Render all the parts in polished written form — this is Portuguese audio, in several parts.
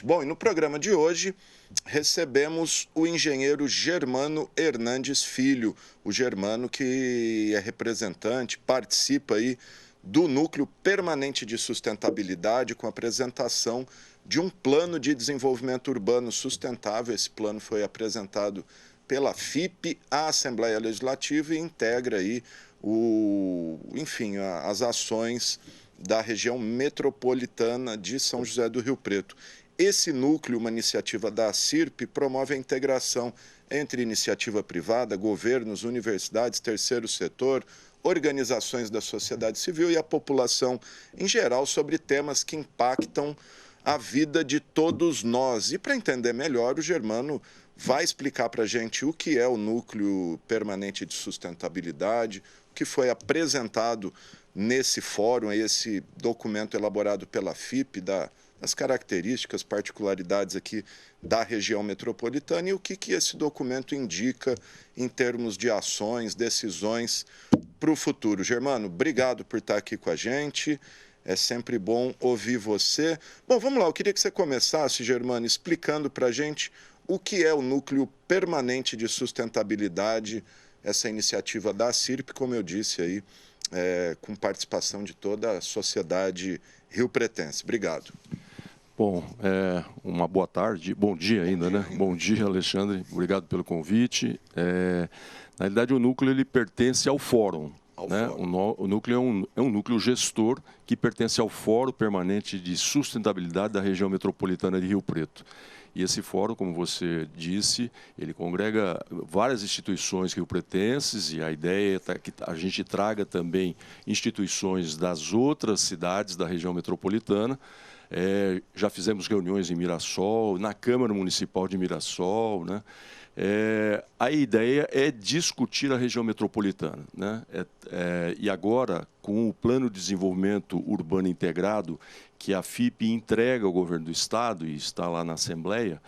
Bom, e no programa de hoje recebemos o engenheiro Germano Hernandes Filho, o Germano que é representante, participa aí do Núcleo Permanente de Sustentabilidade com a apresentação de um plano de desenvolvimento urbano sustentável. Esse plano foi apresentado pela FIP à Assembleia Legislativa e integra aí as ações da região metropolitana de São José do Rio Preto. Esse núcleo, uma iniciativa da CIRP, promove a integração entre iniciativa privada, governos, universidades, terceiro setor, organizações da sociedade civil e a população em geral sobre temas que impactam a vida de todos nós. E para entender melhor, o Germano vai explicar para a gente o que é o Núcleo Permanente de Sustentabilidade, o que foi apresentado nesse fórum, esse documento elaborado pela FIP, das características, particularidades aqui da região metropolitana e o que esse documento indica em termos de ações, decisões para o futuro. Germano, obrigado por estar aqui com a gente. É sempre bom ouvir você. Bom, vamos lá, eu queria que você começasse, Germano, explicando para a gente o que é o Núcleo Permanente de Sustentabilidade, essa iniciativa da CIRP, como eu disse aí, com participação de toda a sociedade riopretense. Obrigado. Bom, uma boa tarde, bom dia ainda, né? Bom dia, Alexandre, obrigado pelo convite. Na realidade, o núcleo ele pertence ao fórum. Né? O núcleo é um núcleo gestor que pertence ao Fórum Permanente de Sustentabilidade da região metropolitana de Rio Preto. E esse fórum, como você disse, ele congrega várias instituições riopretenses e a ideia é que a gente traga também instituições das outras cidades da região metropolitana. Já fizemos reuniões em Mirassol, na Câmara Municipal de Mirassol, né? A ideia é discutir a região metropolitana, né? E agora, com o Plano de Desenvolvimento Urbano Integrado, que a FIP entrega ao governo do Estado e está lá na Assembleia,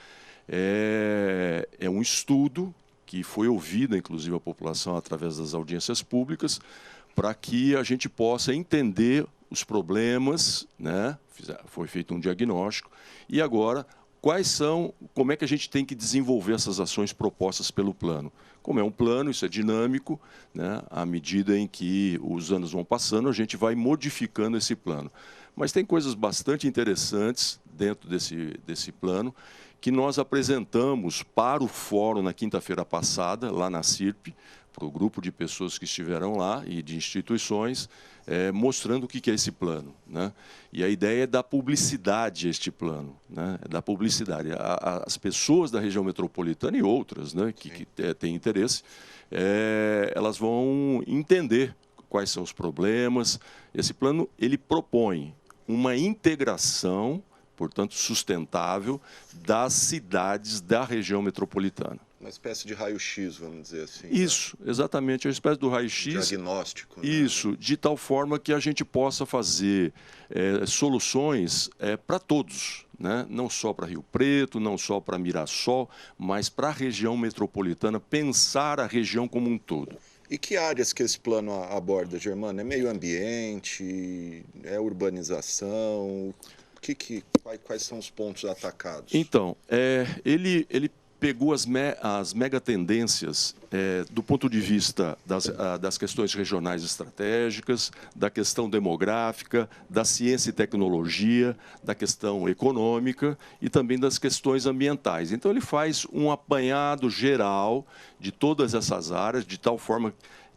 é um estudo que foi ouvido, inclusive, a população através das audiências públicas, para que a gente possa entender os problemas, né? Foi feito um diagnóstico, e agora como é que a gente tem que desenvolver essas ações propostas pelo plano. Como é um plano, isso é dinâmico, né? À medida em que os anos vão passando, a gente vai modificando esse plano. Mas tem coisas bastante interessantes dentro desse plano que nós apresentamos para o fórum na quinta-feira passada, lá na CIRP, para o grupo de pessoas que estiveram lá e de instituições, mostrando o que é esse plano, né? E a ideia é dar publicidade a este plano, né? É dar publicidade. As pessoas da região metropolitana e outras, né, que têm interesse, elas vão entender quais são os problemas. Esse plano ele propõe uma integração, portanto, sustentável, das cidades da região metropolitana. Uma espécie de raio-x, vamos dizer assim. Isso, exatamente, uma espécie do raio-x. Diagnóstico. Né? Isso, de tal forma que a gente possa fazer soluções para todos, né? Não só para Rio Preto, não só para Mirassol, mas para a região metropolitana, pensar a região como um todo. E que áreas que esse plano aborda, Germano? É meio ambiente? É urbanização? Quais são os pontos atacados? Então, ele pegou as megatendências do ponto de vista das questões regionais estratégicas, da questão demográfica, da ciência e tecnologia, da questão econômica e também das questões ambientais. Então, ele faz um apanhado geral de todas essas áreas, de tal forma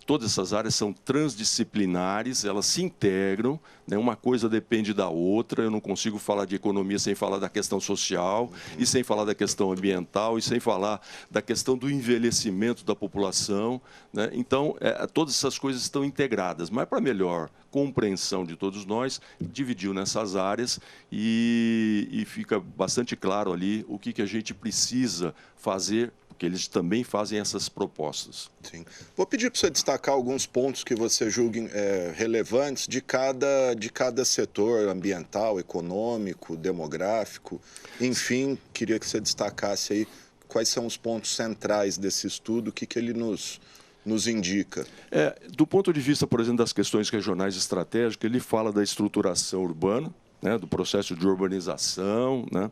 todas essas áreas são transdisciplinares, elas se integram, né? Uma coisa depende da outra. Eu não consigo falar de economia sem falar da questão social, e sem falar da questão ambiental, e sem falar da questão do envelhecimento da população, né? Então, todas essas coisas estão integradas, mas para melhor compreensão de todos nós, dividiu nessas áreas e fica bastante claro ali o que a gente precisa fazer, porque eles também fazem essas propostas. Sim. Vou pedir para você destacar alguns pontos que você julgue relevantes de cada setor ambiental, econômico, demográfico. Enfim, queria que você destacasse aí quais são os pontos centrais desse estudo, o que ele nos indica. Do ponto de vista, por exemplo, das questões regionais estratégicas, ele fala da estruturação urbana, né, do processo de urbanização, né,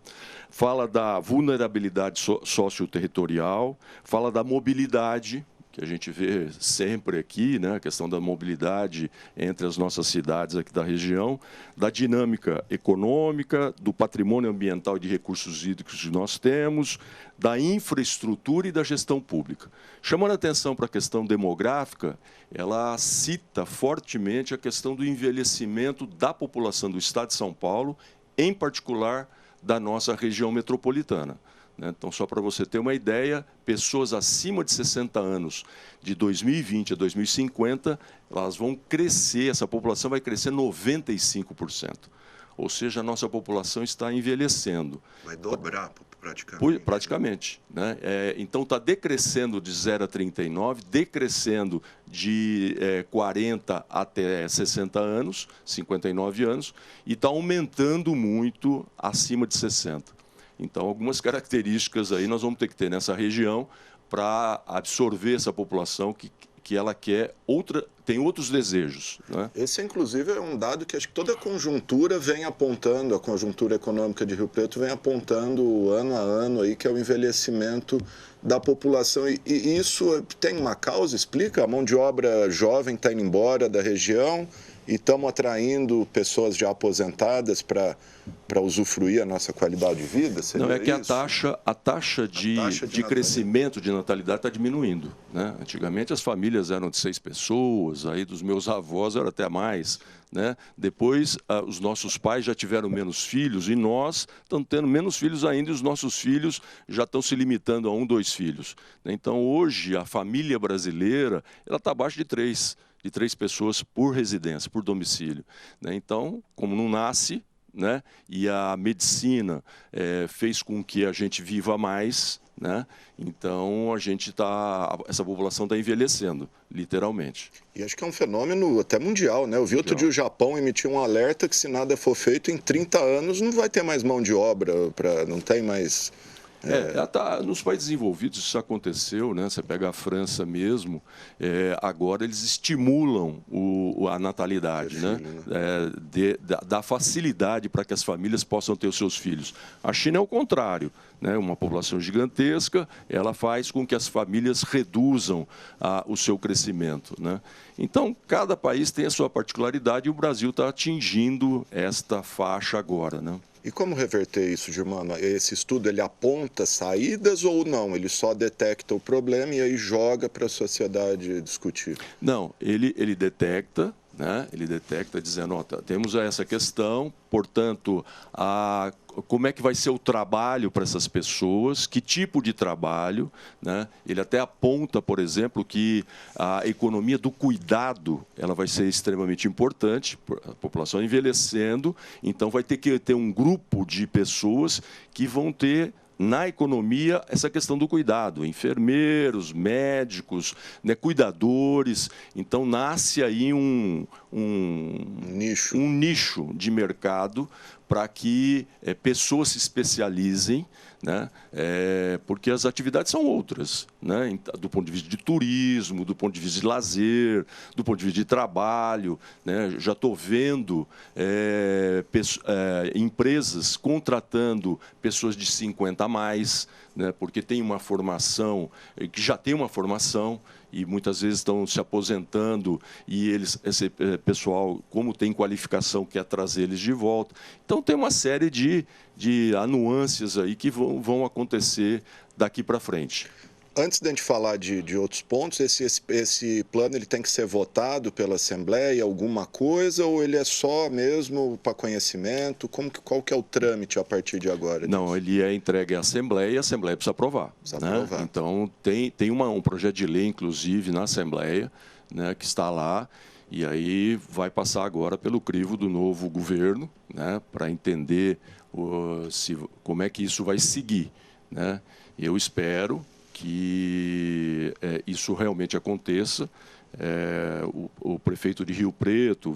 fala da vulnerabilidade socioterritorial, fala da mobilidade, que a gente vê sempre aqui, né, a questão da mobilidade entre as nossas cidades aqui da região, da dinâmica econômica, do patrimônio ambiental e de recursos hídricos que nós temos, da infraestrutura e da gestão pública. Chamando a atenção para a questão demográfica, ela cita fortemente a questão do envelhecimento da população do Estado de São Paulo, em particular da nossa região metropolitana. Então, só para você ter uma ideia, pessoas acima de 60 anos, de 2020 a 2050, elas vão crescer, essa população vai crescer 95%. Ou seja, a nossa população está envelhecendo. Vai dobrar praticamente. Praticamente. Né? Então, está decrescendo de 0 a 39, decrescendo de 40 até 60 anos, 59 anos, e está aumentando muito acima de 60. Então, algumas características aí nós vamos ter que ter nessa região para absorver essa população que ela quer tem outros desejos. Né? Esse, inclusive, é um dado que acho que toda a conjuntura vem apontando, a conjuntura econômica de Rio Preto vem apontando ano a ano, aí, que é o envelhecimento da população. E isso tem uma causa, explica? A mão de obra jovem está indo embora da região e estamos atraindo pessoas já aposentadas para usufruir a nossa qualidade de vida? Não, é que a taxa de crescimento de natalidade está diminuindo. Né? Antigamente as famílias eram de 6 pessoas, aí dos meus avós era até mais. Né? Depois, os nossos pais já tiveram menos filhos e nós estamos tendo menos filhos ainda e os nossos filhos já estão se limitando a 1, 2 filhos. Então, hoje, a família brasileira está abaixo de 3 pessoas por residência, por domicílio. Né? Então, como não nasce, né? E a medicina fez com que a gente viva mais, né? Então essa população está envelhecendo, literalmente. E acho que é um fenômeno até mundial, né? Eu vi outro dia o Japão emitir um alerta que se nada for feito em 30 anos não vai ter mais mão de obra, não tem mais... Nos países desenvolvidos isso aconteceu, né? Você pega a França mesmo, agora eles estimulam a natalidade, né? Da facilidade para que as famílias possam ter os seus filhos. A China é o contrário, né? Uma população gigantesca, ela faz com que as famílias reduzam o seu crescimento, né? Então, cada país tem a sua particularidade e o Brasil está atingindo esta faixa agora, né? E como reverter isso, Germano? Esse estudo, ele aponta saídas ou não? Ele só detecta o problema e aí joga para a sociedade discutir? Não, ele detecta, né? Ele detecta dizendo, temos essa questão, portanto, como é que vai ser o trabalho para essas pessoas, que tipo de trabalho, né? Ele até aponta, por exemplo, que a economia do cuidado ela vai ser extremamente importante, a população envelhecendo, então vai ter que ter um grupo de pessoas que vão ter na economia essa questão do cuidado, enfermeiros, médicos, né, cuidadores. Então nasce aí um nicho de mercado para que pessoas se especializem, né? Porque as atividades são outras, né? Do ponto de vista de turismo, do ponto de vista de lazer, do ponto de vista de trabalho, né? Já estou vendo empresas contratando pessoas de 50 a mais, né? Porque tem uma formação, que já tem uma formação, e muitas vezes estão se aposentando e esse pessoal, como tem qualificação, quer trazer eles de volta. Então, tem uma série de nuances aí que vão acontecer daqui para frente. Antes da gente falar de outros pontos, esse plano ele tem que ser votado pela Assembleia, alguma coisa, ou ele é só mesmo para conhecimento? Qual que é o trâmite a partir de agora? Não, ele é entregue à Assembleia e a Assembleia precisa aprovar. Né? Então, tem um projeto de lei, inclusive, na Assembleia, né, que está lá, e aí vai passar agora pelo crivo do novo governo, né, para entender como é que isso vai seguir. Né? Eu espero que isso realmente aconteça. o prefeito de Rio Preto,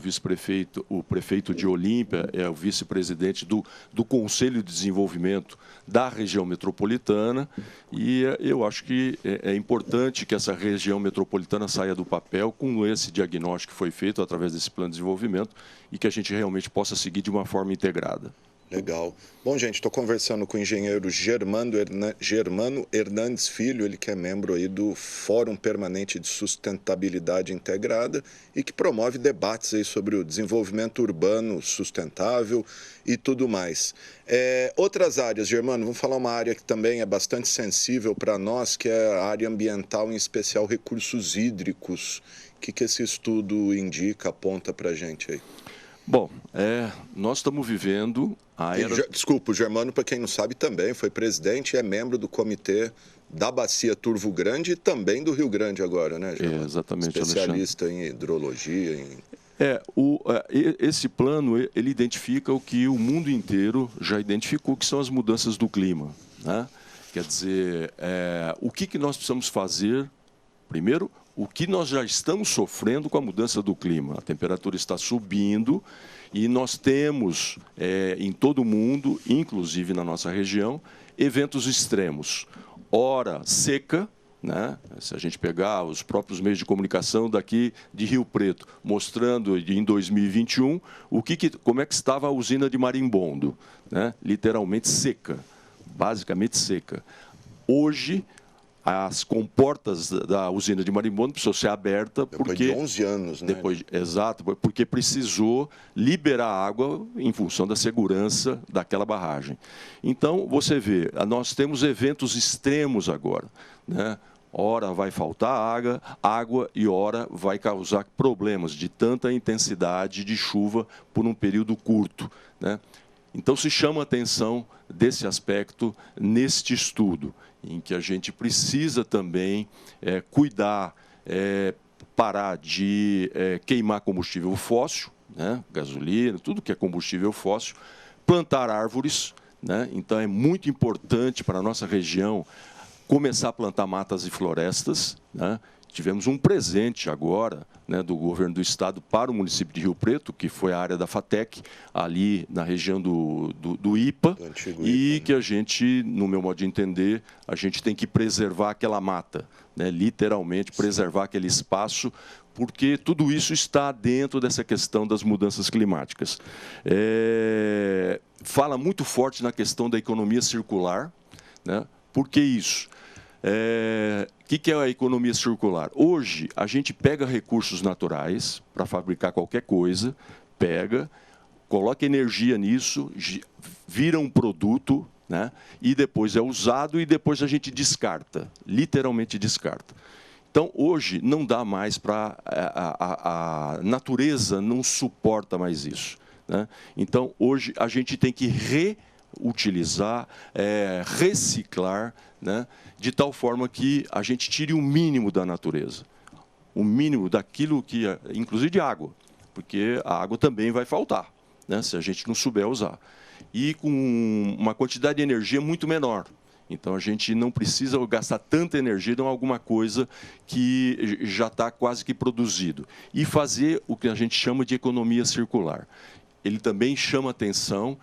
o prefeito de Olímpia é o vice-presidente do Conselho de Desenvolvimento da região metropolitana, e eu acho que é importante que essa região metropolitana saia do papel com esse diagnóstico que foi feito através desse plano de desenvolvimento e que a gente realmente possa seguir de uma forma integrada. Legal. Bom, gente, estou conversando com o engenheiro Germano Hernandes Filho, ele que é membro aí do Fórum Permanente de Sustentabilidade Integrada e que promove debates aí sobre o desenvolvimento urbano sustentável e tudo mais. Outras áreas, Germano, vamos falar uma área que também é bastante sensível para nós, que é a área ambiental, em especial recursos hídricos. O que esse estudo indica, aponta para a gente aí? Bom, nós estamos vivendo a era... Desculpa, o Germano, para quem não sabe, também foi presidente e é membro do comitê da Bacia Turvo Grande e também do Rio Grande agora, né, Germano? Exatamente, especialista Alexandre. Em hidrologia. Esse plano, ele identifica o que o mundo inteiro já identificou, que são as mudanças do clima, né? Quer dizer, o que nós precisamos fazer, primeiro, o que nós já estamos sofrendo com a mudança do clima. A temperatura está subindo e nós temos, em todo o mundo, inclusive na nossa região, eventos extremos. Ora, seca, né? Se a gente pegar os próprios meios de comunicação daqui de Rio Preto, mostrando em 2021 como é que estava a usina de Marimbondo, né? Literalmente seca, basicamente seca. Hoje, as comportas da usina de Marimbondo precisou ser aberta depois de 11 anos, né? Exato, porque precisou liberar água em função da segurança daquela barragem. Então, você vê, nós temos eventos extremos agora, né? Ora vai faltar água e ora vai causar problemas de tanta intensidade de chuva por um período curto, né? Então, se chama a atenção desse aspecto neste estudo, em que a gente precisa também cuidar, parar de queimar combustível fóssil, né? Gasolina, tudo que é combustível fóssil, plantar árvores, né? Então, é muito importante para a nossa região começar a plantar matas e florestas, né? Tivemos um presente agora, né, do governo do estado para o município de Rio Preto, que foi a área da FATEC, ali na região do IPA, e que a gente, no meu modo de entender, a gente tem que preservar aquela mata, né, literalmente preservar aquele espaço, porque tudo isso está dentro dessa questão das mudanças climáticas. Fala muito forte na questão da economia circular, né? Por que isso? O que é a economia circular? Hoje, a gente pega recursos naturais para fabricar qualquer coisa, coloca energia nisso, vira um produto, né? E depois é usado e depois a gente descarta, literalmente descarta. Então, hoje, não dá mais para... A natureza não suporta mais isso, né? Então, hoje, a gente tem que reutilizar, reciclar, né? De tal forma que a gente tire o mínimo da natureza, o mínimo daquilo que, inclusive de água, porque a água também vai faltar, né? Se a gente não souber usar. E com uma quantidade de energia muito menor. Então, a gente não precisa gastar tanta energia em alguma coisa que já está quase que produzido. E fazer o que a gente chama de economia circular. Ele também chama atenção,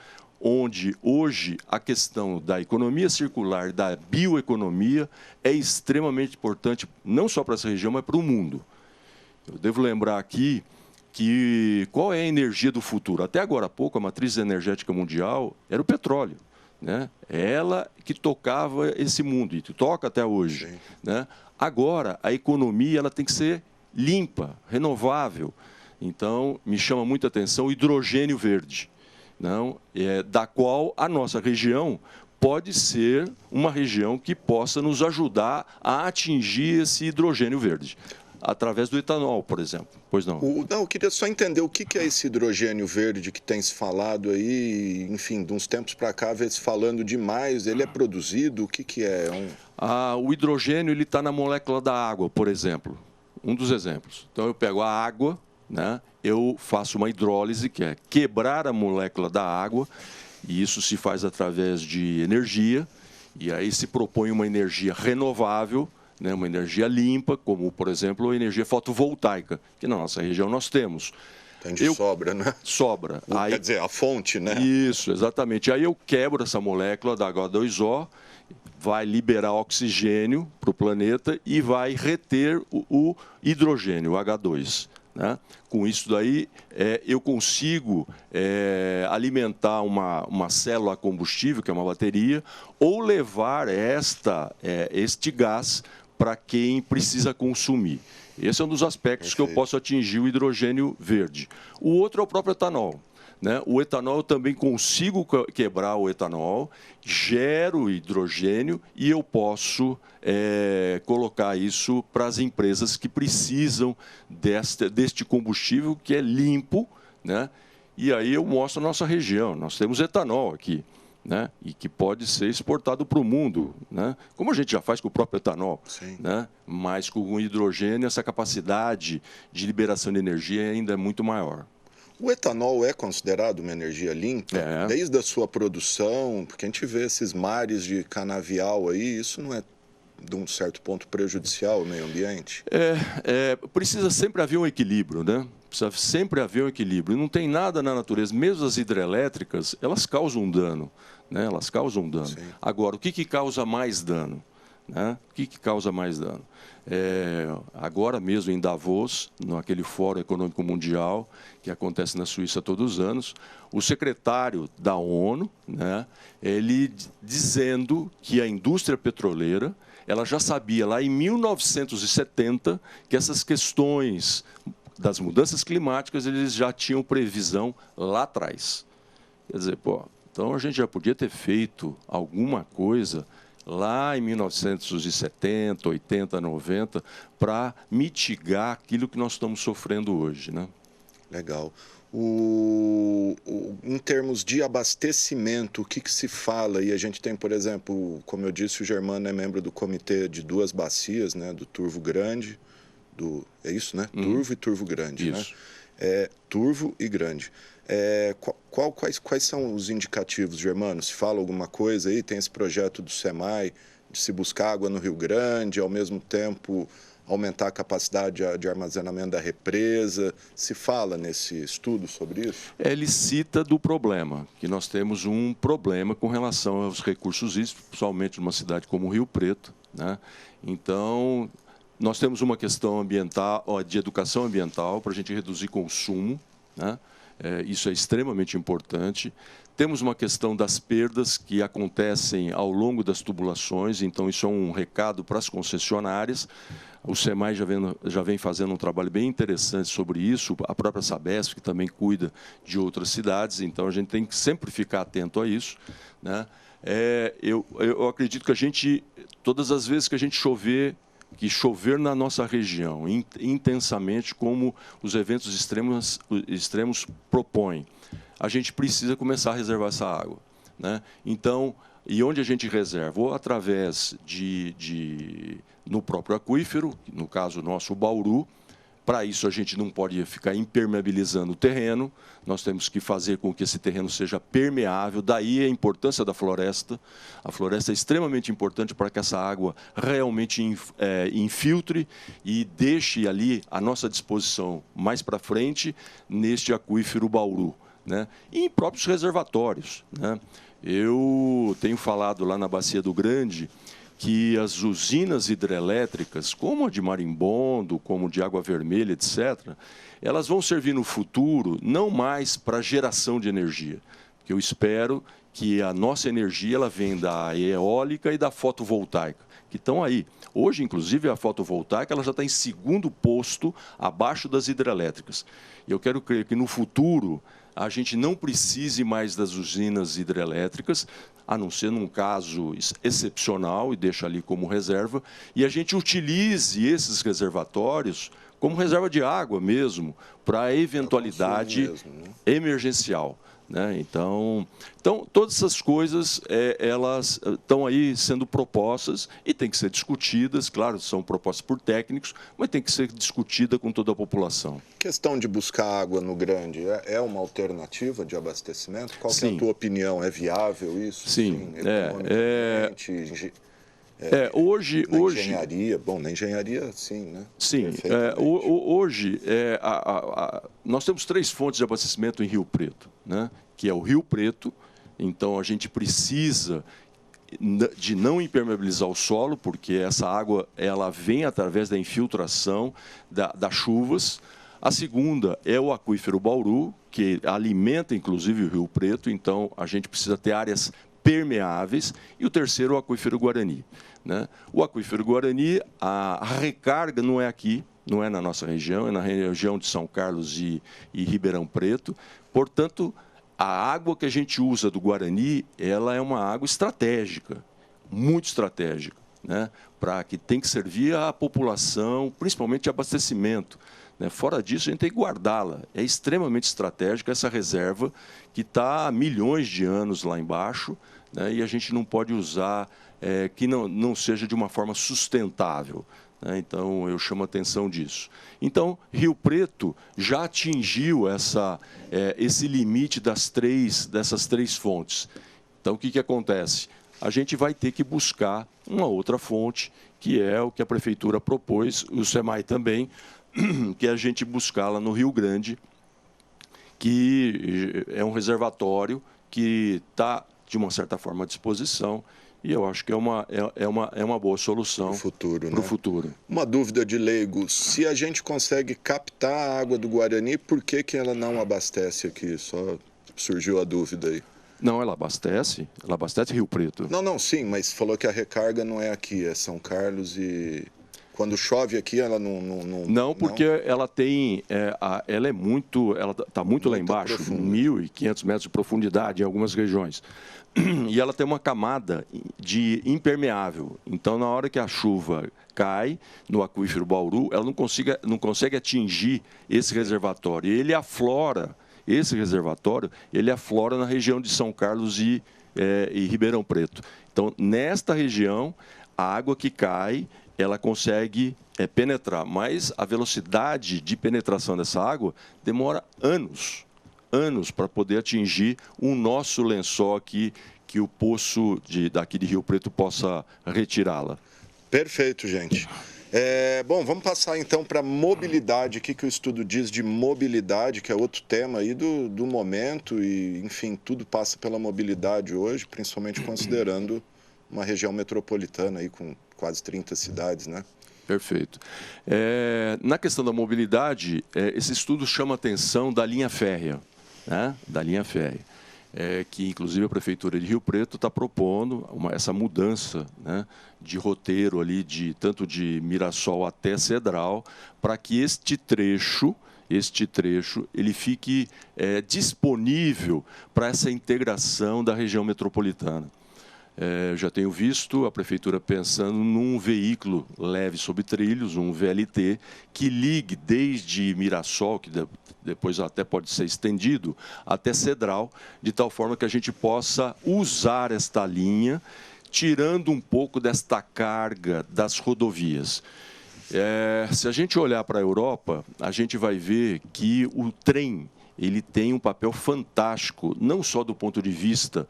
onde hoje a questão da economia circular, da bioeconomia, é extremamente importante, não só para essa região, mas para o mundo. Eu devo lembrar aqui que qual é a energia do futuro? Até agora há pouco, a matriz energética mundial era o petróleo, né? Ela que tocava esse mundo, e toca até hoje, né? Agora, a economia ela tem que ser limpa, renovável. Então, me chama muita atenção o hidrogênio verde, não, da qual a nossa região pode ser uma região que possa nos ajudar a atingir esse hidrogênio verde, através do etanol, por exemplo. Pois não? Eu queria só entender o que é esse hidrogênio verde que tem se falado aí, enfim, de uns tempos para cá, vê se falando demais, ele é produzido, o que é? O hidrogênio ele está na molécula da água, por exemplo, um dos exemplos. Então, eu pego a água, né? Eu faço uma hidrólise, que é quebrar a molécula da água, e isso se faz através de energia, e aí se propõe uma energia renovável, né, uma energia limpa, como, por exemplo, a energia fotovoltaica, que na nossa região nós temos. Tem de sobra, né? Sobra. Aí, quer dizer, a fonte, né? Isso, exatamente. Aí eu quebro essa molécula da H2O, vai liberar oxigênio para o planeta e vai reter o hidrogênio, o H2. Né? Com isso daí, eu consigo alimentar uma célula a combustível, que é uma bateria, ou levar este gás para quem precisa consumir. Esse é um dos aspectos que eu posso atingir o hidrogênio verde. O outro é o próprio etanol. Né? O etanol eu também consigo quebrar o etanol, gero hidrogênio e eu posso colocar isso para as empresas que precisam deste combustível que é limpo, né? E aí eu mostro a nossa região. Nós temos etanol aqui, né? E que pode ser exportado para o mundo, né? Como a gente já faz com o próprio etanol. Né? Mas com o hidrogênio essa capacidade de liberação de energia ainda é muito maior. O etanol é considerado uma energia limpa? Desde a sua produção, porque a gente vê esses mares de canavial aí, isso não é, de um certo ponto, prejudicial ao meio ambiente? Precisa sempre haver um equilíbrio, né? Precisa sempre haver um equilíbrio. Não tem nada na natureza, mesmo as hidrelétricas, elas causam dano, né? Elas causam dano. Sim. Agora, o que causa mais dano? Né? O que causa mais dano? Agora mesmo em Davos, naquele Fórum Econômico Mundial, que acontece na Suíça todos os anos, o secretário da ONU, né, ele dizendo que a indústria petroleira ela já sabia lá em 1970 que essas questões das mudanças climáticas eles já tinham previsão lá atrás. Quer dizer, então a gente já podia ter feito alguma coisa lá em 1970, 80, 90, para mitigar aquilo que nós estamos sofrendo hoje. Né? Legal. Em termos de abastecimento, o que se fala? E a gente tem, por exemplo, como eu disse, o Germano é membro do comitê de duas bacias, né, do Turvo Grande, é isso, né? Turvo e Turvo Grande. Isso. Né? Turvo e Grande. Quais são os indicativos, Germano? Se fala alguma coisa aí? Tem esse projeto do SEMAI de se buscar água no Rio Grande, ao mesmo tempo aumentar a capacidade de armazenamento da represa. Se fala nesse estudo sobre isso? Ele cita do problema, que nós temos um problema com relação aos recursos hídricos, principalmente numa cidade como Rio Preto. Né? Então, nós temos uma questão ambiental, de educação ambiental, para a gente reduzir consumo, né? Isso é extremamente importante. Temos uma questão das perdas que acontecem ao longo das tubulações, então isso é um recado para as concessionárias. O SEMAI já vem fazendo um trabalho bem interessante sobre isso, a própria Sabesp, que também cuida de outras cidades, então a gente tem que sempre ficar atento a isso. Né? Eu acredito que a gente, todas as vezes que a gente chover na nossa região intensamente, como os eventos extremos propõem, a gente precisa começar a reservar essa água. Né? Então, e onde a gente reserva? Ou através no próprio aquífero, no caso nosso, o Bauru. Para isso, a gente não pode ficar impermeabilizando o terreno, nós temos que fazer com que esse terreno seja permeável, daí a importância da floresta. A floresta é extremamente importante para que essa água realmente infiltre e deixe ali à nossa disposição mais para frente, neste aquífero Bauru. Né? E em próprios reservatórios. Né? Eu tenho falado lá na Bacia do Grande que as usinas hidrelétricas, como a de Marimbondo, como de Água Vermelha, etc., elas vão servir no futuro não mais para geração de energia, porque eu espero que a nossa energia ela vem da eólica e da fotovoltaica, que estão aí. Hoje, inclusive, a fotovoltaica ela já está em segundo posto abaixo das hidrelétricas. E eu quero crer que no futuro a gente não precise mais das usinas hidrelétricas, a não ser num caso excepcional, e deixa ali como reserva, e a gente utilize esses reservatórios como reserva de água mesmo, para a eventualidade emergencial. Né? Então, todas essas coisas, elas estão aí sendo propostas e têm que ser discutidas, claro, são propostas por técnicos, mas tem que ser discutida com toda a população. Questão de buscar água no Grande é uma alternativa de abastecimento? Qual que é a tua opinião? É viável isso? Sim. Hoje... engenharia, bom, na engenharia, sim, né? Sim, hoje nós temos 3 fontes de abastecimento em Rio Preto, né? Que é o Rio Preto, então a gente precisa de não impermeabilizar o solo, porque essa água ela vem através da infiltração das chuvas. A segunda é o aquífero Bauru, que alimenta inclusive o Rio Preto, então a gente precisa ter áreas permeáveis, e o terceiro é o aquífero Guarani, né? O aquífero Guarani, a recarga não é aqui, não é na nossa região, é na região de São Carlos e Ribeirão Preto. Portanto, a água que a gente usa do Guarani, ela é uma água estratégica, muito estratégica, né? Para que tem que servir à população, principalmente de abastecimento, né? Fora disso, a gente tem que guardá-la. É extremamente estratégica essa reserva que está há milhões de anos lá embaixo, né? E a gente não pode usar que não seja de uma forma sustentável, né? Então, eu chamo a atenção disso. Então, Rio Preto já atingiu esse limite dessas 3 fontes. Então, o que acontece? A gente vai ter que buscar uma outra fonte, que é o que a Prefeitura propôs, o SEMAI também, que é a gente buscá-la no Rio Grande, que é um reservatório que está, de uma certa forma, à disposição, e eu acho que é uma boa solução para o futuro. Uma dúvida de leigo: se a gente consegue captar a água do Guarani, por que ela não abastece aqui? Só surgiu a dúvida aí. Não, ela abastece Rio Preto. Não, sim, mas falou que a recarga não é aqui, é São Carlos e... Quando chove aqui, ela não... Não, porque ela tem... ela está muito lá embaixo, 1.500 metros de profundidade em algumas regiões. E ela tem uma camada de impermeável. Então, na hora que a chuva cai no aquífero Bauru, ela não consegue atingir esse reservatório. E ele aflora, esse reservatório, ele aflora na região de São Carlos e Ribeirão Preto. Então, nesta região, a água que cai, ela consegue penetrar, mas a velocidade de penetração dessa água demora anos para poder atingir o nosso lençol aqui, que o poço daqui de Rio Preto possa retirá-la. Perfeito, gente. Bom, vamos passar então para mobilidade. O que o estudo diz de mobilidade, que é outro tema aí do momento, e enfim, tudo passa pela mobilidade hoje, principalmente considerando uma região metropolitana aí com quase 30 cidades, né? Perfeito. Na questão da mobilidade, esse estudo chama a atenção da linha férrea, né? Da linha férrea, que inclusive a Prefeitura de Rio Preto está propondo essa mudança, né, de roteiro ali, tanto de Mirassol até Cedral, para que este trecho ele fique disponível para essa integração da região metropolitana. Já tenho visto a Prefeitura pensando num veículo leve sobre trilhos, um VLT, que ligue desde Mirassol, que depois até pode ser estendido, até Cedral, de tal forma que a gente possa usar esta linha, tirando um pouco desta carga das rodovias. Se a gente olhar para a Europa, a gente vai ver que o trem ele tem um papel fantástico, não só do ponto de vista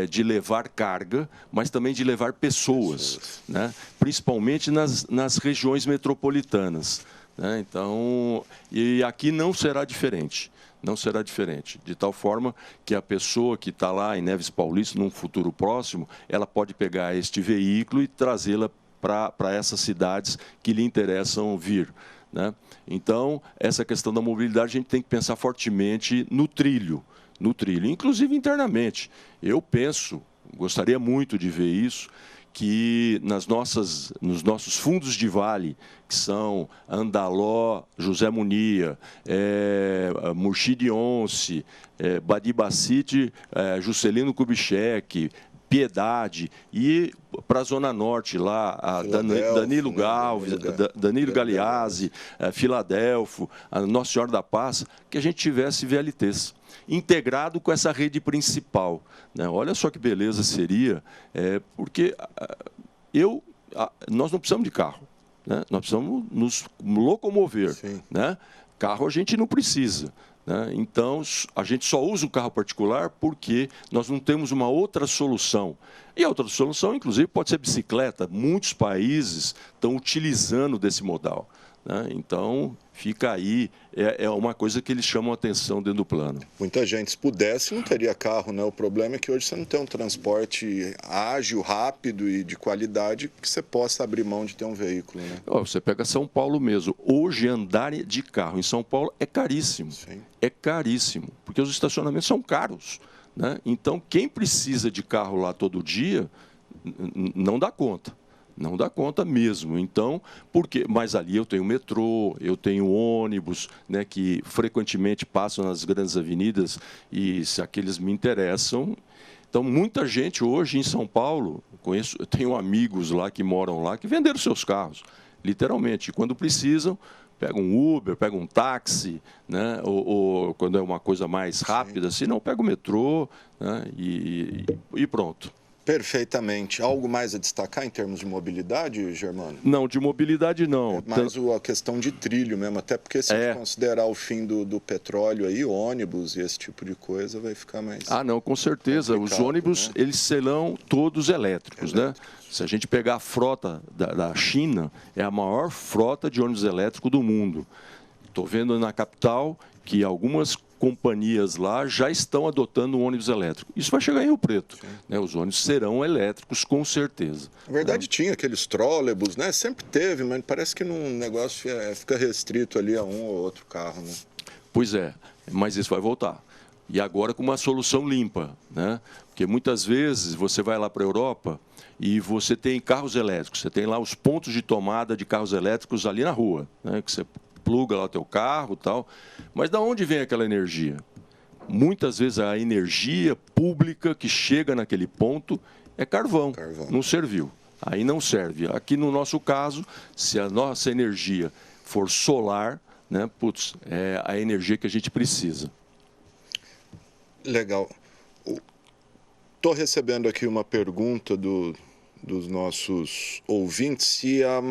de levar carga, mas também de levar pessoas, né? Principalmente nas regiões metropolitanas, né? Então, e aqui não será diferente. Não será diferente, de tal forma que a pessoa que está lá em Neves Paulista, num futuro próximo, ela pode pegar este veículo e trazê-la para essas cidades que lhe interessam vir, né? Então, essa questão da mobilidade, a gente tem que pensar fortemente no trilho, inclusive internamente. Eu gostaria muito de ver isso, que nos nossos fundos de vale, que são Andaló, José Munia, Murchi de Once, Badibacite, Juscelino Kubitschek, Piedade, e para a Zona Norte, lá, Danilo Galves, Danilo Galeazzi, Filadélfio, a Nossa Senhora da Paz, que a gente tivesse VLTs, integrado com essa rede principal, né? Olha só que beleza seria, porque nós não precisamos de carro, né? Nós precisamos nos locomover, né? Carro a gente não precisa, né? Então, a gente só usa o carro particular porque nós não temos uma outra solução. E a outra solução, inclusive, pode ser bicicleta. Muitos países estão utilizando desse modal, né? Então, fica aí, é uma coisa que eles chamam a atenção dentro do plano. Muita gente, se pudesse, não teria carro, né? O problema é que hoje você não tem um transporte ágil, rápido e de qualidade que você possa abrir mão de ter um veículo, né? Você pega São Paulo mesmo. Hoje, andar de carro em São Paulo é caríssimo. Sim. É caríssimo, porque os estacionamentos são caros, né? Então, quem precisa de carro lá todo dia, não dá conta. Não dá conta mesmo. Então, mas ali eu tenho metrô, eu tenho ônibus, né, que frequentemente passam nas grandes avenidas e se aqueles me interessam. Então, muita gente hoje em São Paulo, eu tenho amigos lá que moram lá, que venderam seus carros, literalmente. E quando precisam, pegam um Uber, pegam um táxi, né, ou quando é uma coisa mais rápida, assim, não, pega o metrô, né, e pronto. Perfeitamente. Algo mais a destacar em termos de mobilidade, Germano? Não, de mobilidade não. É mais a questão de trilho mesmo, até porque se a gente considerar o fim do petróleo aí, ônibus e esse tipo de coisa, vai ficar mais... Não, com certeza. Os ônibus, né? Eles serão todos elétricos, né? Se a gente pegar a frota da China, é a maior frota de ônibus elétrico do mundo. Estou vendo na capital que algumas companhias lá já estão adotando um ônibus elétrico. Isso vai chegar em Rio Preto, né? Os ônibus serão elétricos, com certeza. Na verdade, tinha aqueles trólebus, né? Sempre teve, mas parece que num negócio fica restrito ali a um ou outro carro, né? Pois é, mas isso vai voltar. E agora com uma solução limpa, né? Porque muitas vezes você vai lá para a Europa e você tem carros elétricos, você tem lá os pontos de tomada de carros elétricos ali na rua, né? Que você pluga lá o teu carro e tal. Mas de onde vem aquela energia? Muitas vezes a energia pública que chega naquele ponto é carvão. Não serviu. Aí não serve. Aqui no nosso caso, se a nossa energia for solar, né, é a energia que a gente precisa. Legal. Estou recebendo aqui uma pergunta dos nossos ouvintes se uma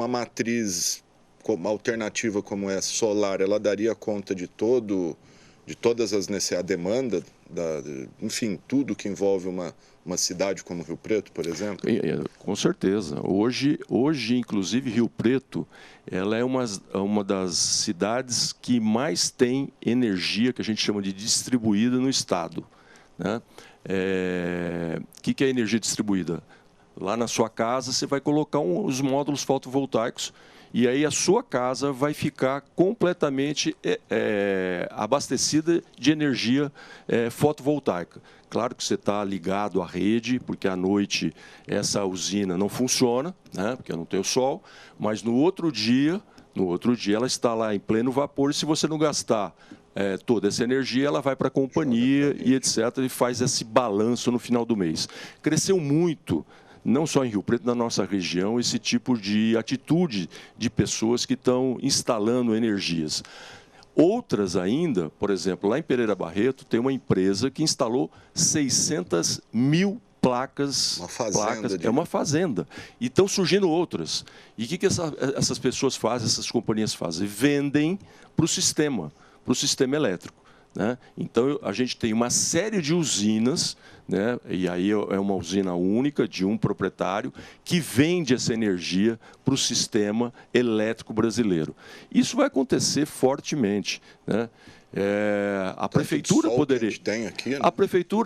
matriz uma alternativa como essa, solar, ela daria conta de todas a demanda, enfim, tudo que envolve uma cidade como Rio Preto, por exemplo? Com certeza. Hoje, inclusive, Rio Preto, ela é uma das cidades que mais tem energia, que a gente chama de distribuída no estado, né? Que é energia distribuída? Lá na sua casa, você vai colocar os módulos fotovoltaicos e aí a sua casa vai ficar completamente abastecida de energia fotovoltaica. Claro que você está ligado à rede, porque à noite essa usina não funciona, né, porque não tem o sol, mas no outro dia ela está lá em pleno vapor e se você não gastar toda essa energia, ela vai para a companhia e etc. e faz esse balanço no final do mês. Cresceu muito, não só em Rio Preto, na nossa região, esse tipo de atitude de pessoas que estão instalando energias. Outras ainda, por exemplo, lá em Pereira Barreto, tem uma empresa que instalou 600 mil placas. É uma fazenda. E estão surgindo outras. E o que essas pessoas fazem, essas companhias fazem? Vendem para o sistema elétrico, né? Então, a gente tem uma série de usinas, né? E aí é uma usina única de um proprietário que vende essa energia para o sistema elétrico brasileiro. Isso vai acontecer fortemente, né? A prefeitura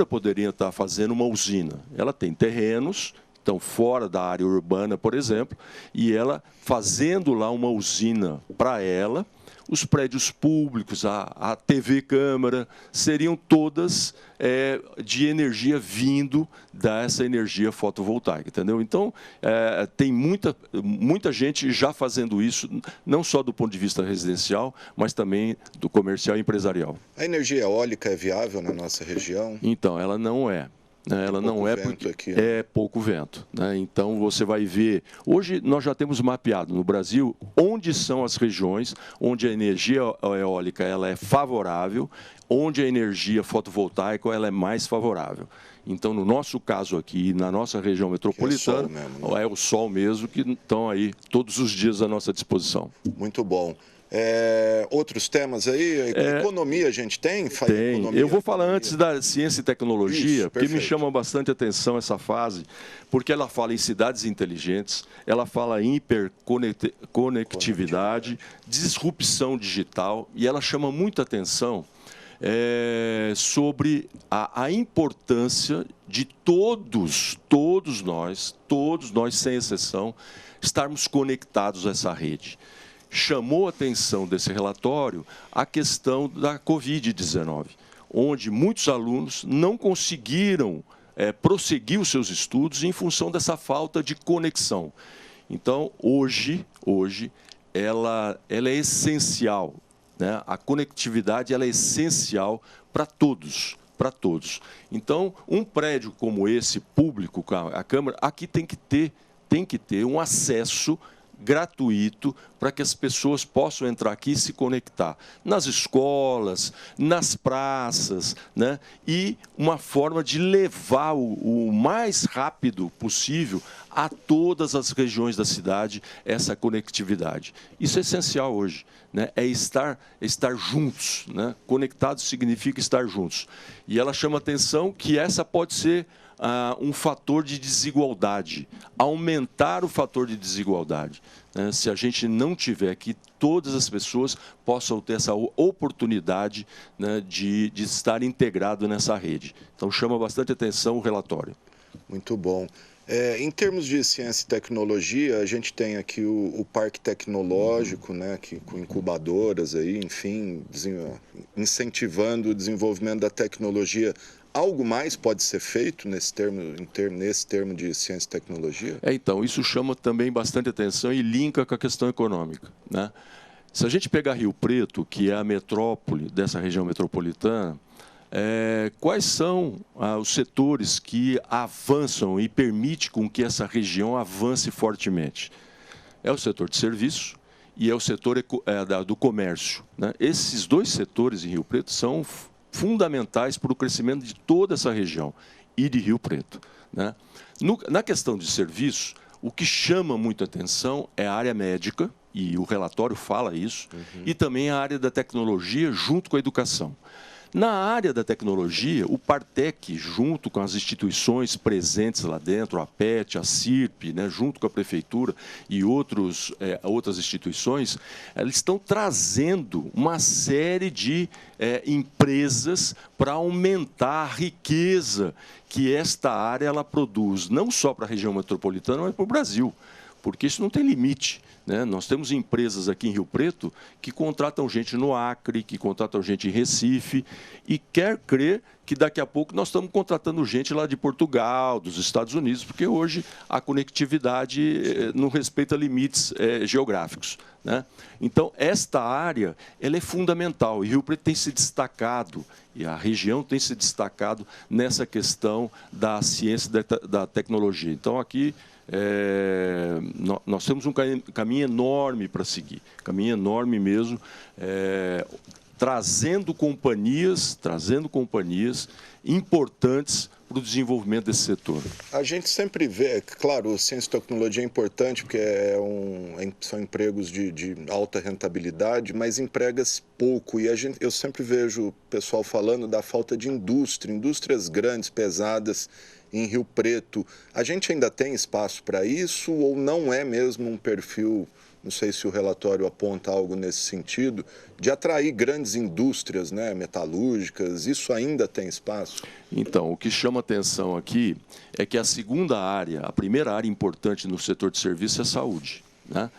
poderia estar fazendo uma usina. Ela tem terrenos, estão fora da área urbana, por exemplo, e ela fazendo lá uma usina para ela. Os prédios públicos, a TV Câmara, seriam todas de energia vindo dessa energia fotovoltaica, entendeu? Então, tem muita gente já fazendo isso, não só do ponto de vista residencial, mas também do comercial e empresarial. A energia eólica é viável na nossa região? Então, ela não é. Ela não é porque é pouco vento, né? Então você vai ver. Hoje nós já temos mapeado no Brasil onde são as regiões onde a energia eólica ela é favorável, onde a energia fotovoltaica ela é mais favorável. Então, no nosso caso aqui, na nossa região metropolitana, é o sol mesmo que estão aí todos os dias à nossa disposição. Muito bom. Outros temas aí? Economia a gente tem? Tem. Economia, eu vou falar antes da ciência e tecnologia, Isso, porque me chama bastante atenção essa fase, porque ela fala em cidades inteligentes, ela fala em hiperconectividade, disrupção digital, e ela chama muita atenção sobre a importância de todos nós, sem exceção, estarmos conectados a essa rede. Chamou a atenção desse relatório a questão da Covid-19, onde muitos alunos não conseguiram prosseguir os seus estudos em função dessa falta de conexão. Então, hoje ela é essencial, né? A conectividade ela é essencial para todos. Então, um prédio como esse, público, a Câmara, aqui tem que ter um acesso gratuito para que as pessoas possam entrar aqui e se conectar nas escolas, nas praças, né? E uma forma de levar o mais rápido possível a todas as regiões da cidade essa conectividade. Isso é essencial hoje, né? É estar juntos, né? Conectados significa estar juntos. E ela chama atenção que essa pode ser um fator de desigualdade, aumentar o fator de desigualdade. Né? Se a gente não tiver que todas as pessoas possam ter essa oportunidade, né, de estar integrado nessa rede. Então, chama bastante atenção o relatório. Muito bom. Em termos de ciência e tecnologia, a gente tem aqui o Parque Tecnológico, né, com incubadoras, aí, enfim, incentivando o desenvolvimento da tecnologia. Algo mais pode ser feito nesse termo de ciência e tecnologia? Então, isso chama também bastante atenção e linka com a questão econômica, né? Se a gente pegar Rio Preto, que é a metrópole dessa região metropolitana, quais são os setores que avançam e permitem com que essa região avance fortemente? É o setor de serviço e é o setor do comércio, né? Esses dois setores em Rio Preto são fundamentais para o crescimento de toda essa região e de Rio Preto, né? Na questão de serviço, o que chama muita atenção é a área médica, e o relatório fala isso, e também a área da tecnologia junto com a educação. Na área da tecnologia, o Partec, junto com as instituições presentes lá dentro, a PET, a CIRP, né, junto com a Prefeitura e outras instituições, eles estão trazendo uma série de empresas para aumentar a riqueza que esta área ela produz, não só para a região metropolitana, mas para o Brasil, porque isso não tem limite, né? Nós temos empresas aqui em Rio Preto que contratam gente no Acre, que contratam gente em Recife, e quer crer que daqui a pouco nós estamos contratando gente lá de Portugal, dos Estados Unidos, porque hoje a conectividade não respeita limites geográficos, né? Então, esta área ela é fundamental, e Rio Preto tem se destacado, e a região tem se destacado nessa questão da ciência e da tecnologia. Então, aqui nós temos um caminho enorme para seguir, caminho enorme mesmo, trazendo companhias importantes para o desenvolvimento desse setor. A gente sempre vê, claro, ciência e tecnologia é importante porque são empregos de alta rentabilidade, mas empregas pouco. E eu sempre vejo o pessoal falando da falta de indústrias grandes, pesadas, em Rio Preto. A gente ainda tem espaço para isso ou não é mesmo um perfil, não sei se o relatório aponta algo nesse sentido, de atrair grandes indústrias, né, metalúrgicas? Isso ainda tem espaço? Então, o que chama atenção aqui é que a primeira área importante no setor de serviço é a saúde, né?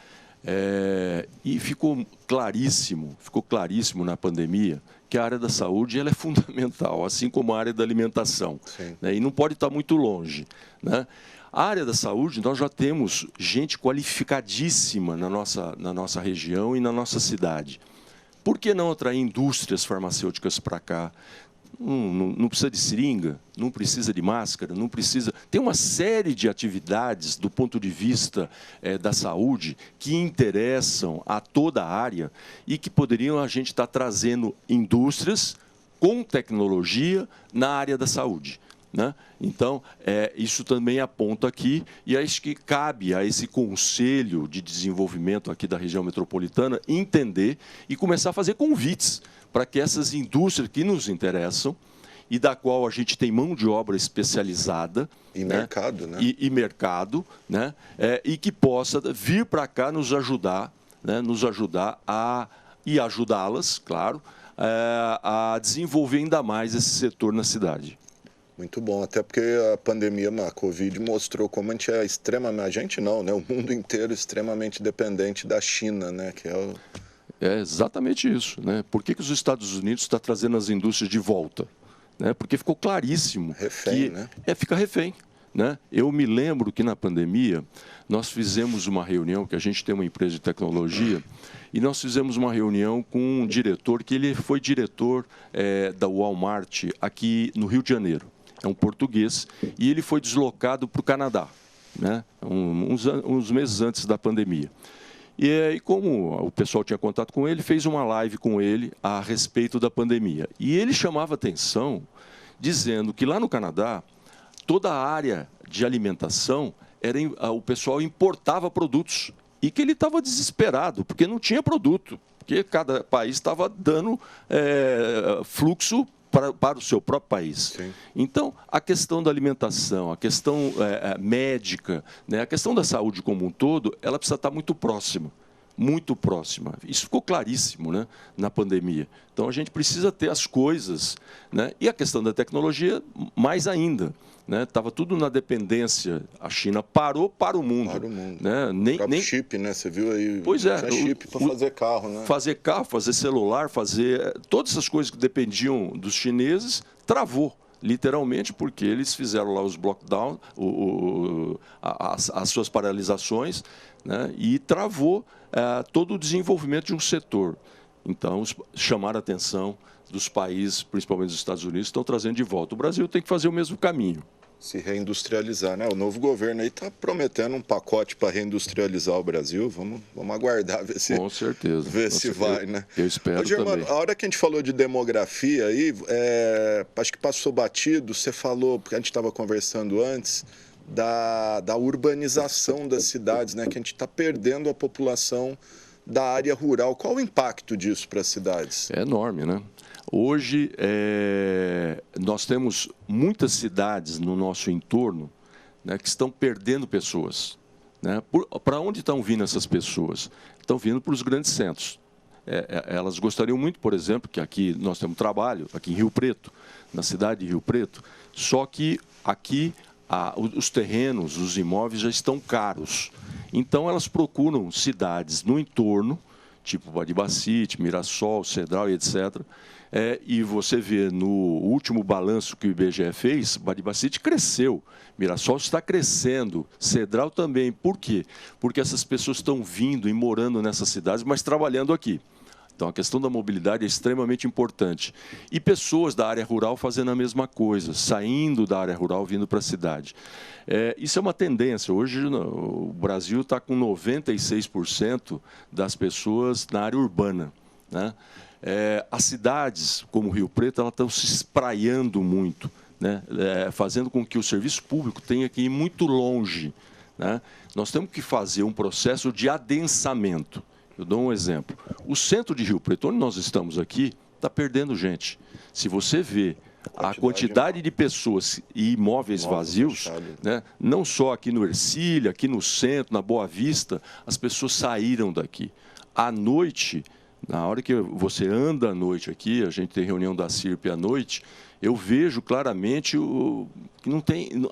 E ficou claríssimo na pandemia que a área da saúde ela é fundamental, assim como a área da alimentação, né? E não pode estar muito longe, né? A área da saúde, nós já temos gente qualificadíssima na nossa região e na nossa cidade. Por que não atrair indústrias farmacêuticas para cá? Não precisa de seringa, não precisa de máscara, não precisa... Tem uma série de atividades do ponto de vista da saúde que interessam a toda a área e que poderiam a gente estar trazendo indústrias com tecnologia na área da saúde. né? Então, isso também aponta aqui, e acho que cabe a esse Conselho de Desenvolvimento aqui da região metropolitana entender e começar a fazer convites para que essas indústrias que nos interessam e da qual a gente tem mão de obra especializada, e mercado, né? E mercado, né? E que possa vir para cá nos ajudar, né? Nos ajudar e ajudá-las, claro, a desenvolver ainda mais esse setor na cidade. Muito bom, até porque a pandemia, a Covid, mostrou como a gente é extremamente, a gente não, né? O mundo inteiro extremamente dependente da China, né? Que é exatamente isso, né? Por que os Estados Unidos estão trazendo as indústrias de volta? Né? Porque ficou claríssimo refém, que né? Fica refém. Né? Eu me lembro que na pandemia nós fizemos uma reunião, que a gente tem uma empresa de tecnologia, e nós fizemos uma reunião com um diretor, que ele foi diretor da Walmart aqui no Rio de Janeiro. É um português, e ele foi deslocado para o Canadá, né? uns meses antes da pandemia. E aí, como o pessoal tinha contato com ele, fez uma live com ele a respeito da pandemia. E ele chamava atenção, dizendo que lá no Canadá, toda a área de alimentação, o pessoal importava produtos. E que ele estava desesperado, porque não tinha produto. Porque cada país estava dando fluxo para o seu próprio país. Sim. Então, a questão da alimentação, a questão médica, né, a questão da saúde como um todo, ela precisa estar muito próxima. Muito próxima. Isso ficou claríssimo, né, na pandemia. Então, a gente precisa ter as coisas, né, e a questão da tecnologia, mais ainda. Estava tudo na dependência. A China parou para o mundo. Para o mundo. Né? Nem chip, né? Você viu aí? Pois é. Tinha chip para fazer carro, né? Fazer carro, fazer celular, fazer... Todas essas coisas que dependiam dos chineses, travou. Literalmente, porque eles fizeram lá os lockdowns, as suas paralisações, né? E travou todo o desenvolvimento de um setor. Então, chamaram a atenção dos países, principalmente dos Estados Unidos, estão trazendo de volta. O Brasil tem que fazer o mesmo caminho. Se reindustrializar, né? O novo governo aí está prometendo um pacote para reindustrializar o Brasil. Vamos aguardar, ver se... Com certeza. Ver se vai, né? Eu espero também. A hora que a gente falou de demografia aí, acho que passou batido, você falou, porque a gente estava conversando antes, da urbanização das cidades, né? Que a gente está perdendo a população da área rural. Qual o impacto disso para as cidades? É enorme, né? Hoje, nós temos muitas cidades no nosso entorno, né, que estão perdendo pessoas. Né? Para onde estão vindo essas pessoas? Estão vindo para os grandes centros. Elas gostariam muito, por exemplo, que aqui nós temos trabalho, aqui em Rio Preto, na cidade de Rio Preto, só que aqui os terrenos, os imóveis já estão caros. Então, elas procuram cidades no entorno, tipo Badibacite, Mirassol, Cedral e etc., e você vê no último balanço que o IBGE fez, Badibacite cresceu, Mirassol está crescendo, Cedral também. Por quê? Porque essas pessoas estão vindo e morando nessas cidades, mas trabalhando aqui. Então, a questão da mobilidade é extremamente importante. E pessoas da área rural fazendo a mesma coisa, saindo da área rural, vindo para a cidade. Isso é uma tendência. Hoje, o Brasil está com 96% das pessoas na área urbana, né? As cidades, como Rio Preto, elas estão se espraiando muito, né? Fazendo com que o serviço público tenha que ir muito longe, né? Nós temos que fazer um processo de adensamento. Eu dou um exemplo. O centro de Rio Preto, onde nós estamos aqui, está perdendo gente. Se você vê a quantidade de pessoas e imóveis vazios, né, não só aqui no Ercília, aqui no centro, na Boa Vista, as pessoas saíram daqui. À noite, na hora que você anda à noite aqui, a gente tem reunião da CIRP à noite, eu vejo claramente que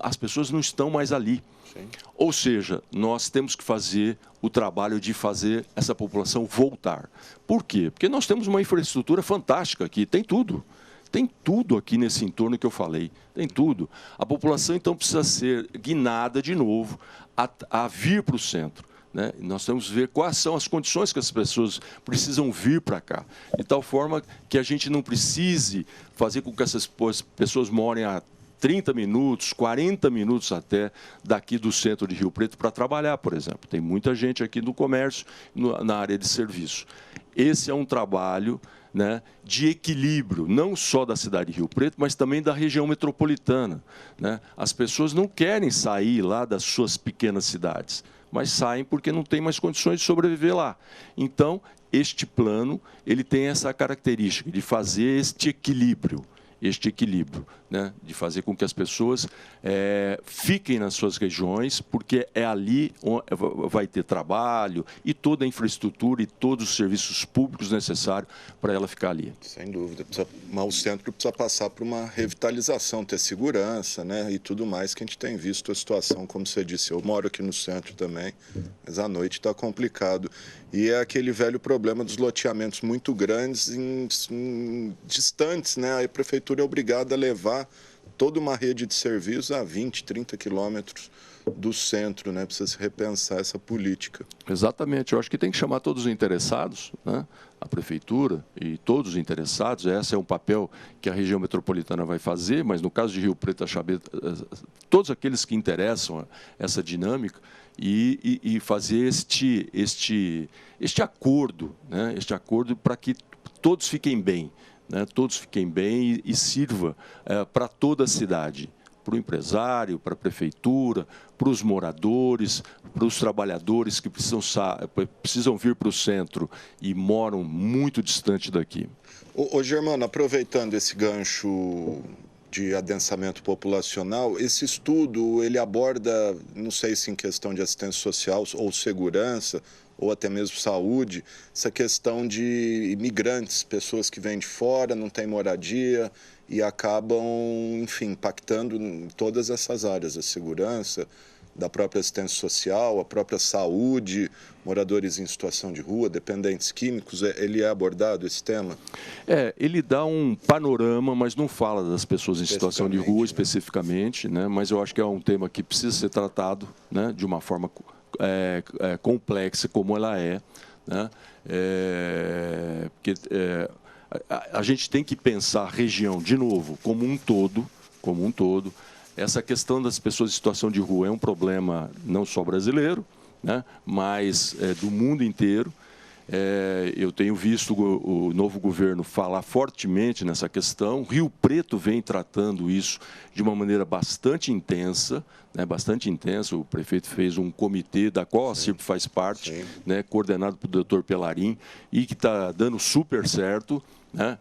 as pessoas não estão mais ali. Sim. Ou seja, nós temos que fazer o trabalho de fazer essa população voltar. Por quê? Porque nós temos uma infraestrutura fantástica aqui, tem tudo. Tem tudo aqui nesse entorno que eu falei, tem tudo. A população, então, precisa ser guinada de novo a vir para o centro. Né? Nós temos que ver quais são as condições que as pessoas precisam vir para cá, de tal forma que a gente não precise fazer com que essas pessoas morem a 30 minutos, 40 minutos até daqui do centro de Rio Preto para trabalhar, por exemplo. Tem muita gente aqui no comércio, na área de serviço. Esse é um trabalho, né, de equilíbrio, não só da cidade de Rio Preto, mas também da região metropolitana, né? As pessoas não querem sair lá das suas pequenas cidades, mas saem porque não tem mais condições de sobreviver lá. Então, este plano ele tem essa característica de fazer este equilíbrio, né, de fazer com que as pessoas fiquem nas suas regiões, porque é ali onde vai ter trabalho e toda a infraestrutura e todos os serviços públicos necessários para ela ficar ali. Sem dúvida. Mas o centro precisa passar por uma revitalização, ter segurança, né, e tudo mais, que a gente tem visto a situação, como você disse. Eu moro aqui no centro também, mas à noite está complicado. E é aquele velho problema dos loteamentos muito grandes, distantes, né? A prefeitura é obrigada a levar toda uma rede de serviços a 20, 30 quilômetros do centro, né? Precisa se repensar essa política. Exatamente. Eu acho que tem que chamar todos os interessados, né? A prefeitura e todos os interessados. Esse é um papel que a região metropolitana vai fazer, mas no caso de Rio Preto, todos aqueles que interessam essa dinâmica, e fazer este acordo, né? Este acordo para que todos fiquem bem, né? Todos fiquem bem e sirva para toda a cidade, para o empresário, para a prefeitura, para os moradores, para os trabalhadores que precisam vir para o centro e moram muito distante daqui. Ô Germano, aproveitando esse gancho de adensamento populacional, esse estudo ele aborda, não sei se em questão de assistência social ou segurança, ou até mesmo saúde, essa questão de imigrantes, pessoas que vêm de fora, não têm moradia e acabam, enfim, impactando em todas essas áreas, a segurança, da própria assistência social, a própria saúde, moradores em situação de rua, dependentes químicos. Ele é abordado, esse tema? Ele dá um panorama, mas não fala das pessoas em situação de rua especificamente, né? Mas eu acho que é um tema que precisa ser tratado, né, de uma forma complexa como ela é, né? Porque a gente tem que pensar a região, de novo, como um todo. Essa questão das pessoas em situação de rua é um problema não só brasileiro, né, mas do mundo inteiro. Eu tenho visto o novo governo falar fortemente nessa questão. Rio Preto vem tratando isso de uma maneira bastante intensa, né, bastante intensa. O prefeito fez um comitê, da qual a CIRP faz parte, né, coordenado pelo Dr. Pelarim, e que está dando super certo, né?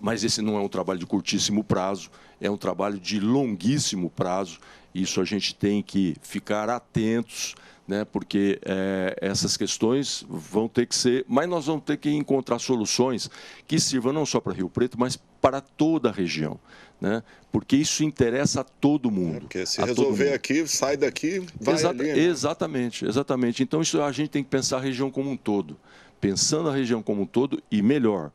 Mas esse não é um trabalho de curtíssimo prazo, é um trabalho de longuíssimo prazo. Isso a gente tem que ficar atentos, né, porque essas questões vão ter que ser... Mas nós vamos ter que encontrar soluções que sirvam não só para Rio Preto, mas para toda a região, né, porque isso interessa a todo mundo. Porque se resolver aqui, sai daqui, vai ali, né? Exatamente. Então isso a gente tem que pensar a região como um todo. Pensando a região como um todo e melhor...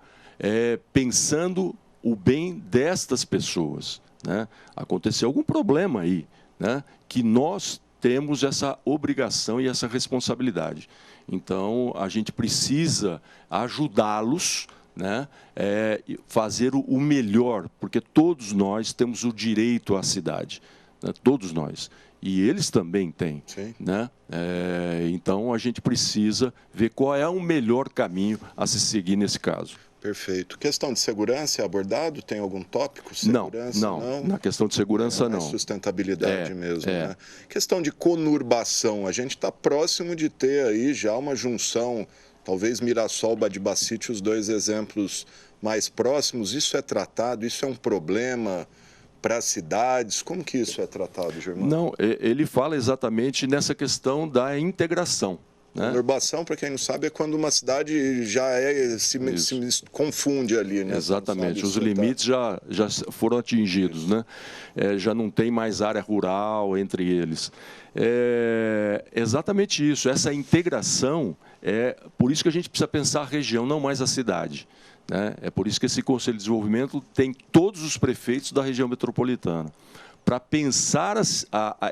pensando o bem destas pessoas, né? Aconteceu algum problema aí, né, que nós temos essa obrigação e essa responsabilidade. Então, a gente precisa ajudá-los, né, fazer o melhor, porque todos nós temos o direito à cidade, né? Todos nós. E eles também têm, né? Então, a gente precisa ver qual é o melhor caminho a se seguir nesse caso. Perfeito. Questão de segurança é abordado? Tem algum tópico? Segurança, não. Na questão de segurança, não. Sustentabilidade mesmo, né? Questão de conurbação. A gente está próximo de ter aí já uma junção, talvez Mirassol, Badibacite, os dois exemplos mais próximos. Isso é tratado? Isso é um problema para as cidades? Como que isso é tratado, Germano? Não, ele fala exatamente nessa questão da integração. Né? Conurbação, para quem não sabe, é quando uma cidade já se confunde ali, né? Exatamente, os limites já foram atingidos, né? Já não tem mais área rural entre eles. Exatamente isso, essa integração, por isso que a gente precisa pensar a região, não mais a cidade, né? É por isso que esse Conselho de Desenvolvimento tem todos os prefeitos da região metropolitana, para pensar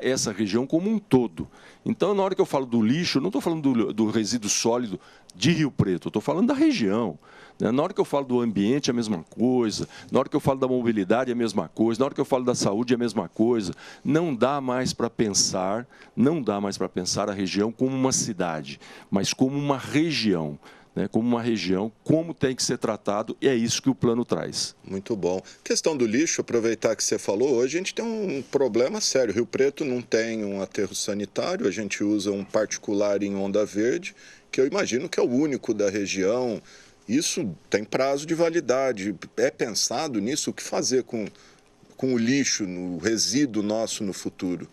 essa região como um todo. Então, na hora que eu falo do lixo, eu não estou falando do resíduo sólido de Rio Preto, eu estou falando da região. Na hora que eu falo do ambiente, é a mesma coisa. Na hora que eu falo da mobilidade, é a mesma coisa. Na hora que eu falo da saúde, é a mesma coisa. Não dá mais para pensar a região como uma cidade, mas como uma região. Como uma região, como tem que ser tratado, e é isso que o plano traz. Muito bom. Questão do lixo, aproveitar que você falou, hoje a gente tem um problema sério. Rio Preto não tem um aterro sanitário, a gente usa um particular em Onda Verde, que eu imagino que é o único da região. Isso tem prazo de validade. É pensado nisso? O que fazer com o lixo, no resíduo nosso no futuro?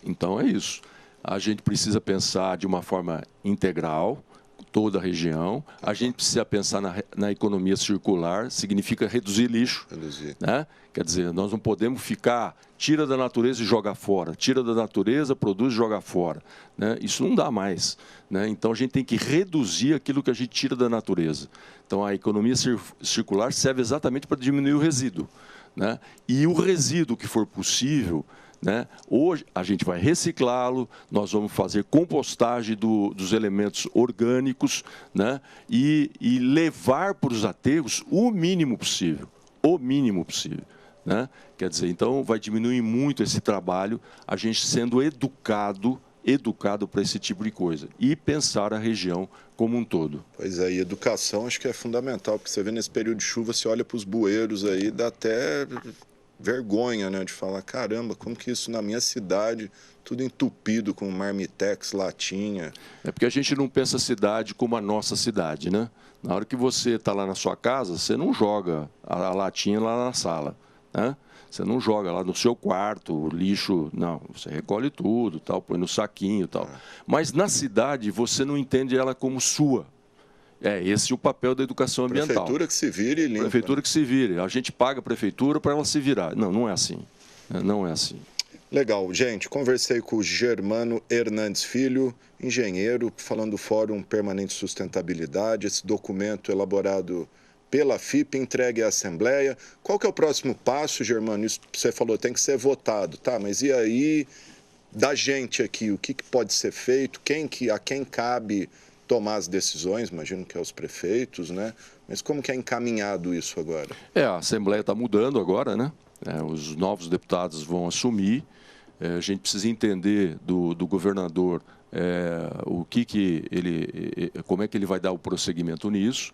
Então é isso. A gente precisa pensar de uma forma integral, toda a região. A gente precisa pensar na economia circular, significa reduzir lixo. Né? Quer dizer, nós não podemos ficar, tira da natureza e joga fora, tira da natureza, produz e joga fora. Né? Isso não dá mais. Né? Então, a gente tem que reduzir aquilo que a gente tira da natureza. Então, a economia circular serve exatamente para diminuir o resíduo. Né? E o resíduo que for possível, né? Hoje a gente vai reciclá-lo, nós vamos fazer compostagem dos elementos orgânicos, né? E levar para os aterros o mínimo possível, né? Quer dizer, então vai diminuir muito esse trabalho, a gente sendo educado para esse tipo de coisa e pensar a região como um todo. Pois é, e educação acho que é fundamental, porque você vê nesse período de chuva, você olha para os bueiros aí, dá até vergonha, né, de falar, caramba, como que isso na minha cidade, tudo entupido com marmitex, latinha. É porque a gente não pensa a cidade como a nossa cidade, né? Na hora que você está lá na sua casa, você não joga a latinha lá na sala, né? Você não joga lá no seu quarto, o lixo, não, você recolhe tudo, tal, põe no saquinho, tal. Mas na cidade você não entende ela como sua. Esse é o papel da educação ambiental. Prefeitura que se vire e limpa. Prefeitura que se vire. A gente paga a prefeitura para ela se virar. Não, não é assim. Não é assim. Legal. Gente, conversei com o Germano Hernandes Filho, engenheiro, falando do Fórum Permanente de Sustentabilidade, esse documento elaborado pela FIP, entregue à Assembleia. Qual que é o próximo passo, Germano? Isso que você falou, tem que ser votado, tá? Mas e aí, da gente aqui, o que pode ser feito? A quem cabe tomar as decisões, imagino que é os prefeitos, né? Mas como que é encaminhado isso agora? A Assembleia está mudando agora, né? Os novos deputados vão assumir. A gente precisa entender do governador como é que ele vai dar o prosseguimento nisso.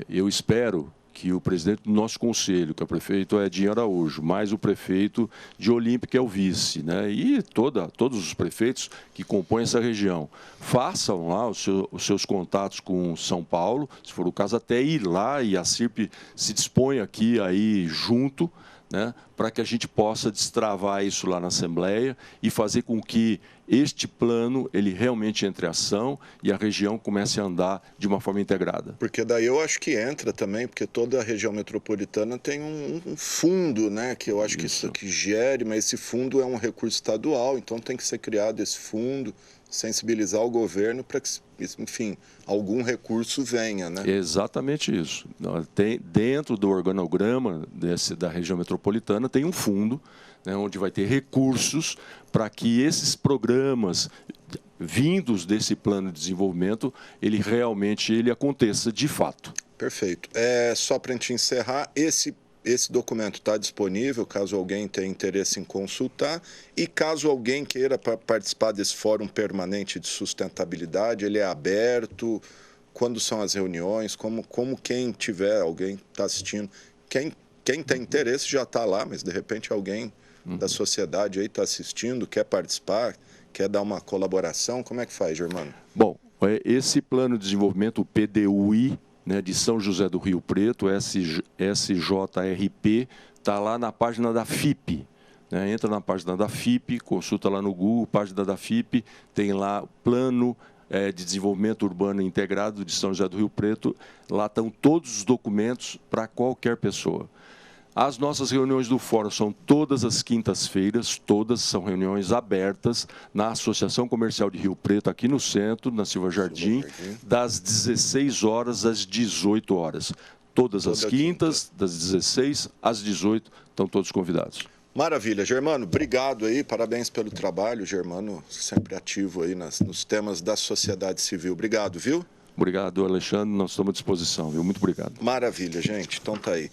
Eu espero que o presidente do nosso conselho, que é o prefeito Edinho Araújo, mais o prefeito de Olímpia, que é o vice, né? E todos os prefeitos que compõem essa região, façam lá os seus contatos com São Paulo, se for o caso, até ir lá, e a CIRP se dispõe aqui aí junto, né, para que a gente possa destravar isso lá na Assembleia e fazer com que este plano ele realmente entre em ação e a região comece a andar de uma forma integrada. Porque daí eu acho que entra também, porque toda a região metropolitana tem um fundo, né, que eu acho que isso aqui gere, mas esse fundo é um recurso estadual, então tem que ser criado esse fundo, sensibilizar o governo para que, enfim, algum recurso venha, né? Exatamente isso. Dentro do organograma da região metropolitana tem um fundo, né, onde vai ter recursos para que esses programas vindos desse plano de desenvolvimento, ele realmente aconteça de fato. Perfeito. Só para a gente encerrar, esse documento está disponível, caso alguém tenha interesse em consultar, e caso alguém queira participar desse Fórum Permanente de Sustentabilidade, ele é aberto, quando são as reuniões, como quem tiver, alguém está assistindo, quem tem interesse já está lá, mas de repente alguém da sociedade aí está assistindo, quer participar, quer dar uma colaboração, como é que faz, Germano? Bom, esse plano de desenvolvimento, o PDUI, né, de São José do Rio Preto, SJRP, está lá na página da FIP. Né? Entra na página da FIP, consulta lá no Google, página da FIP, tem lá Plano de Desenvolvimento Urbano Integrado de São José do Rio Preto. Lá estão todos os documentos para qualquer pessoa. As nossas reuniões do Fórum são todas as quintas-feiras, todas são reuniões abertas na Associação Comercial de Rio Preto, aqui no centro, na Silva Jardim, das 16 horas às 18 horas. Todas as quintas, das 16 às 18, estão todos convidados. Maravilha. Germano, obrigado aí, parabéns pelo trabalho. Germano sempre ativo aí nos temas da sociedade civil. Obrigado, viu? Obrigado, Alexandre. Nós estamos à disposição, viu? Muito obrigado. Maravilha, gente. Então tá aí.